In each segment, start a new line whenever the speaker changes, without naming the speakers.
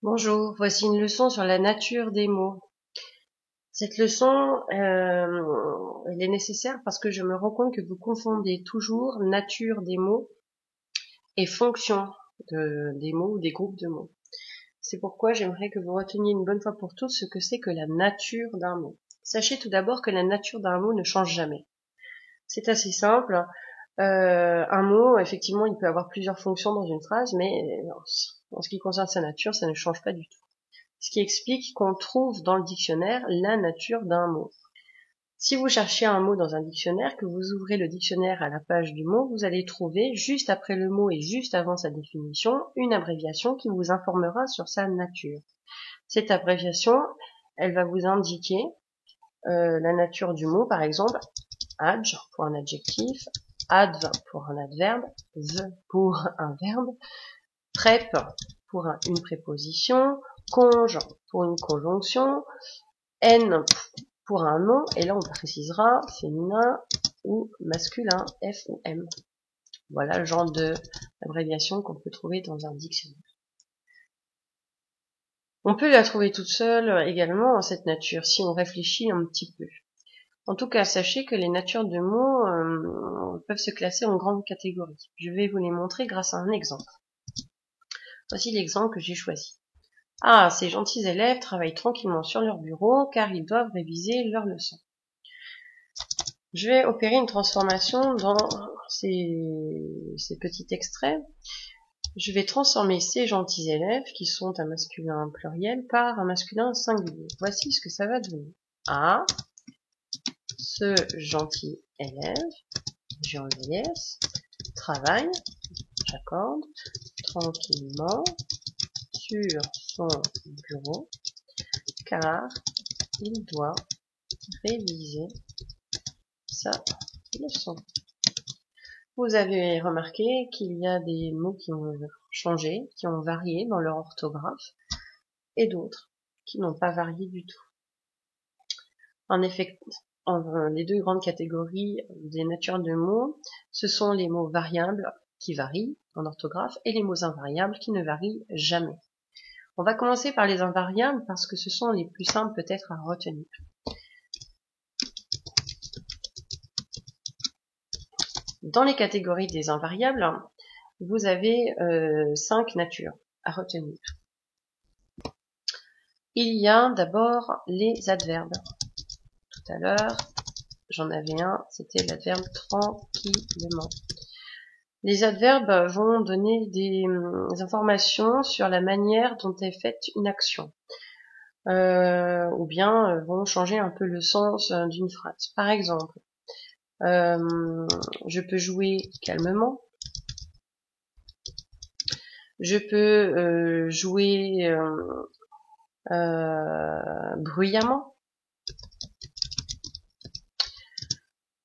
Bonjour, voici une leçon sur la nature des mots. Cette leçon, elle est nécessaire parce que je me rends compte que vous confondez toujours nature des mots et fonction des mots ou des groupes de mots. C'est pourquoi j'aimerais que vous reteniez une bonne fois pour toutes ce que c'est que la nature d'un mot. Sachez tout d'abord que la nature d'un mot ne change jamais. C'est assez simple. Un mot, effectivement, il peut avoir plusieurs fonctions dans une phrase, mais en ce qui concerne sa nature, ça ne change pas du tout. Ce qui explique qu'on trouve dans le dictionnaire la nature d'un mot. Si vous cherchez un mot dans un dictionnaire, que vous ouvrez le dictionnaire à la page du mot, vous allez trouver, juste après le mot et juste avant sa définition, une abréviation qui vous informera sur sa nature. Cette abréviation, elle va vous indiquer la nature du mot, par exemple, adj pour un adjectif, adv pour un adverbe, v pour un verbe, prep pour une préposition, conj pour une conjonction, n pour un nom, et là on précisera féminin ou masculin, F ou M. Voilà le genre d'abréviation qu'on peut trouver dans un dictionnaire. On peut la trouver toute seule également, cette nature, si on réfléchit un petit peu. En tout cas, sachez que les natures de mots peuvent se classer en grandes catégories. Je vais vous les montrer grâce à un exemple. Voici l'exemple que j'ai choisi. Ah, ces gentils élèves travaillent tranquillement sur leur bureau car ils doivent réviser leurs leçons. Je vais opérer une transformation dans ces petits extraits. Je vais transformer ces gentils élèves, qui sont un masculin pluriel, par un masculin singulier. Voici ce que ça va devenir. Ah, ce gentil élève, Jean-Elias, travaille, j'accorde, tranquillement sur son bureau, car il doit réviser sa leçon. Vous avez remarqué qu'il y a des mots qui ont changé, qui ont varié dans leur orthographe, et d'autres qui n'ont pas varié du tout. En effet, les deux grandes catégories des natures de mots, ce sont les mots variables qui varient en orthographe et les mots invariables qui ne varient jamais. On va commencer par les invariables parce que ce sont les plus simples peut-être à retenir. Dans les catégories des invariables, vous avez 5 natures à retenir. Il y a d'abord les adverbes. Tout à l'heure, j'en avais un, c'était l'adverbe tranquillement. Les adverbes vont donner des informations sur la manière dont est faite une action, ou bien vont changer un peu le sens d'une phrase. Par exemple, je peux jouer calmement, je peux jouer bruyamment.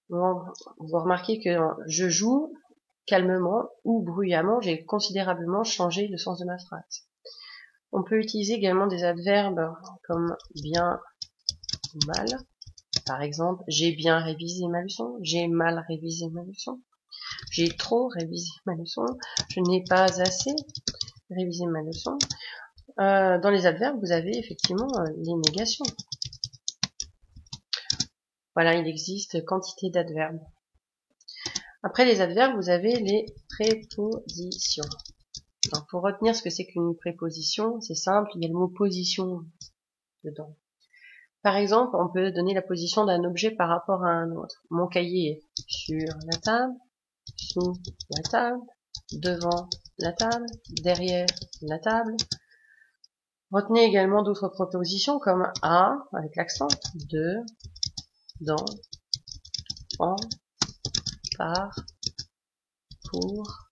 Bon, vous remarquez que je joue calmement ou bruyamment, j'ai considérablement changé le sens de ma phrase. On peut utiliser également des adverbes comme bien ou mal. Par exemple, j'ai bien révisé ma leçon, j'ai mal révisé ma leçon, j'ai trop révisé ma leçon, je n'ai pas assez révisé ma leçon. Dans les adverbes, vous avez effectivement les négations. Voilà, il existe quantité d'adverbes. Après les adverbes, vous avez les prépositions. Alors, pour retenir ce que c'est qu'une préposition, c'est simple, il y a le mot position dedans. Par exemple, on peut donner la position d'un objet par rapport à un autre. Mon cahier est sur la table, sous la table, devant la table, derrière la table. Retenez également d'autres propositions comme à, avec l'accent, de, dans, en, par, pour,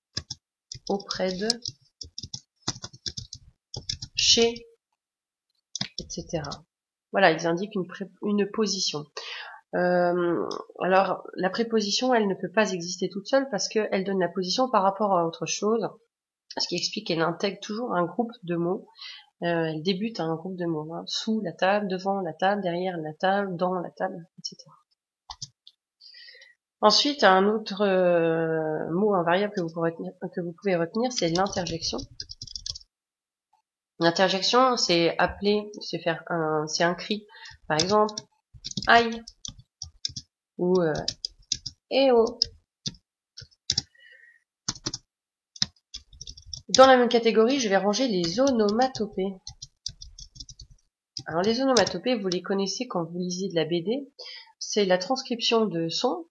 auprès de, chez, etc. Voilà, ils indiquent une position. Alors, la préposition, elle ne peut pas exister toute seule parce qu'elle donne la position par rapport à autre chose, ce qui explique qu'elle intègre toujours un groupe de mots. Elle débute à un groupe de mots, hein, sous la table, devant la table, derrière la table, dans la table, etc. Ensuite, un autre mot invariable que vous pouvez retenir, c'est l'interjection. L'interjection, c'est appeler, c'est faire c'est un cri. Par exemple, aïe ou eh oh. Dans la même catégorie, je vais ranger les onomatopées. Alors les onomatopées, vous les connaissez quand vous lisez de la BD. C'est la transcription de sons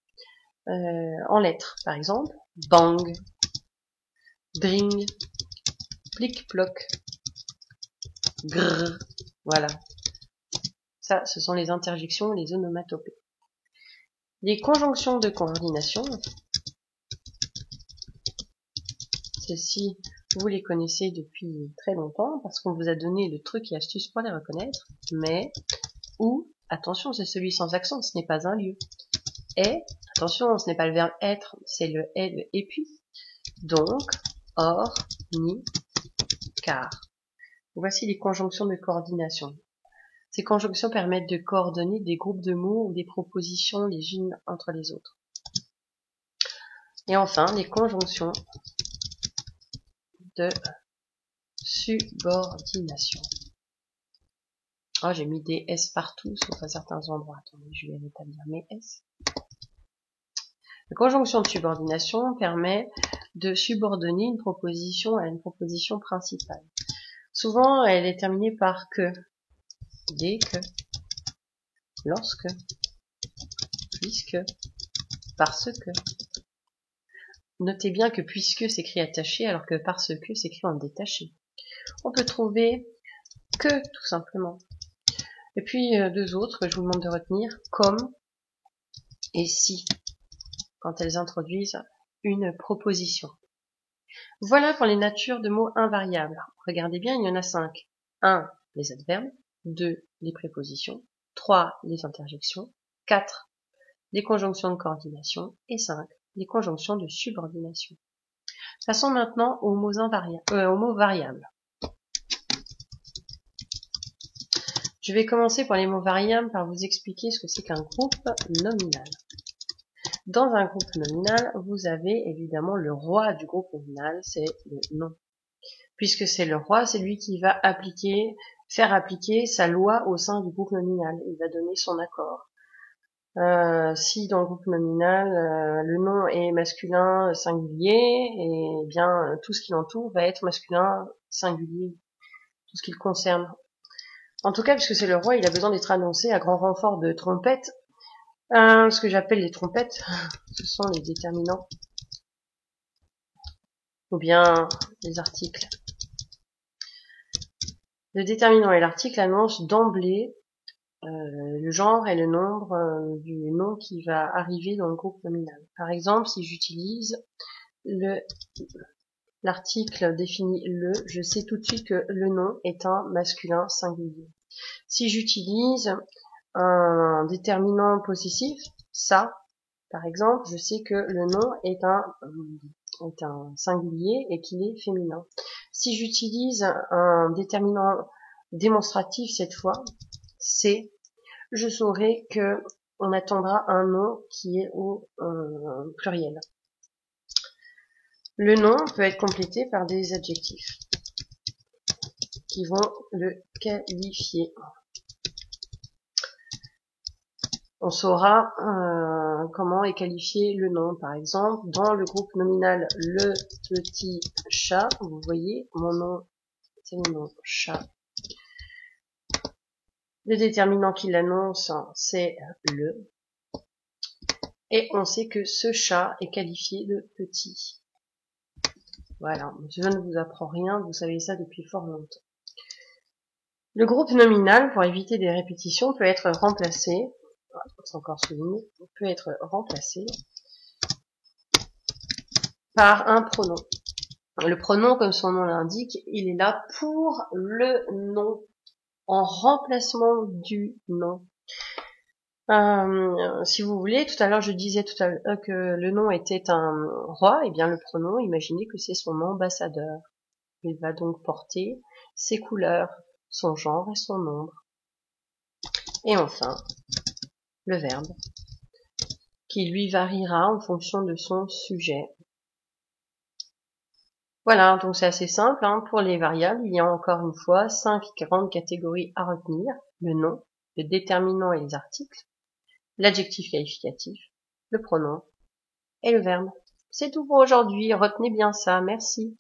en lettres. Par exemple, bang, dring, plic-ploc, grrr. Voilà. Ça, ce sont les interjections, les onomatopées. Les conjonctions de coordination, celles-ci, vous les connaissez depuis très longtemps parce qu'on vous a donné de trucs et astuces pour les reconnaître. Mais, ou, attention, c'est celui sans accent, ce n'est pas un lieu. Et, attention, ce n'est pas le verbe être, c'est le et, le et puis. Donc, or, ni, car. Voici les conjonctions de coordination. Ces conjonctions permettent de coordonner des groupes de mots ou des propositions les unes entre les autres. Et enfin, les conjonctions de subordination. Oh, j'ai mis des S partout, sauf à certains endroits. Attendez, je vais rétablir mes S. La conjonction de subordination permet de subordonner une proposition à une proposition principale. Souvent, elle est terminée par que, dès que, lorsque, puisque, parce que. Notez bien que puisque s'écrit attaché alors que parce que s'écrit en détaché. On peut trouver que, tout simplement. Et puis deux autres que je vous demande de retenir, comme et si, quand elles introduisent une proposition. Voilà pour les natures de mots invariables. Regardez bien, il y en a 5. 1. Les adverbes. 2. Les prépositions. 3. Les interjections. 4. Les conjonctions de coordination. Et 5. Les conjonctions de subordination. Passons maintenant aux mots variables. Je vais commencer par les mots variables par vous expliquer ce que c'est qu'un groupe nominal. Dans un groupe nominal, vous avez évidemment le roi du groupe nominal, c'est le nom. Puisque c'est le roi, c'est lui qui va faire appliquer sa loi au sein du groupe nominal. Il va donner son accord. Si dans le groupe nominal, le nom est masculin singulier, et bien tout ce qui l'entoure va être masculin singulier, tout ce qui le concerne. En tout cas, puisque c'est le roi, il a besoin d'être annoncé à grand renfort de trompettes. Ce que j'appelle les trompettes, ce sont les déterminants, ou bien les articles. Le déterminant et l'article annoncent d'emblée le genre et le nombre du nom qui va arriver dans le groupe nominal. Par exemple, si j'utilise l'article définit le, je sais tout de suite que le nom est un masculin singulier. Si j'utilise un déterminant possessif, ça, par exemple, je sais que le nom est un singulier et qu'il est féminin. Si j'utilise un déterminant démonstratif cette fois, c'est, je saurai que on attendra un nom qui est au pluriel. Le nom peut être complété par des adjectifs qui vont le qualifier. On saura comment est qualifié le nom. Par exemple, dans le groupe nominal le petit chat, vous voyez, mon nom, c'est le nom chat. Le déterminant qui l'annonce, c'est le. Et on sait que ce chat est qualifié de petit. Voilà, je ne vous apprends rien, vous savez ça depuis fort longtemps. Le groupe nominal, pour éviter des répétitions, peut être remplacé, c'est encore souligné, peut être remplacé par un pronom. Le pronom, comme son nom l'indique, il est là pour le nom, en remplacement du nom. Si vous voulez, tout à l'heure je disais que le nom était un roi, et bien le pronom, imaginez que c'est son ambassadeur. Il va donc porter ses couleurs, son genre et son nombre. Et enfin, le verbe, qui lui variera en fonction de son sujet. Voilà, donc c'est assez simple, hein. Pour les variables, il y a encore une fois 5 grandes catégories à retenir. Le nom, le déterminant et les articles, l'adjectif qualificatif, le pronom et le verbe. C'est tout pour aujourd'hui, retenez bien ça, merci.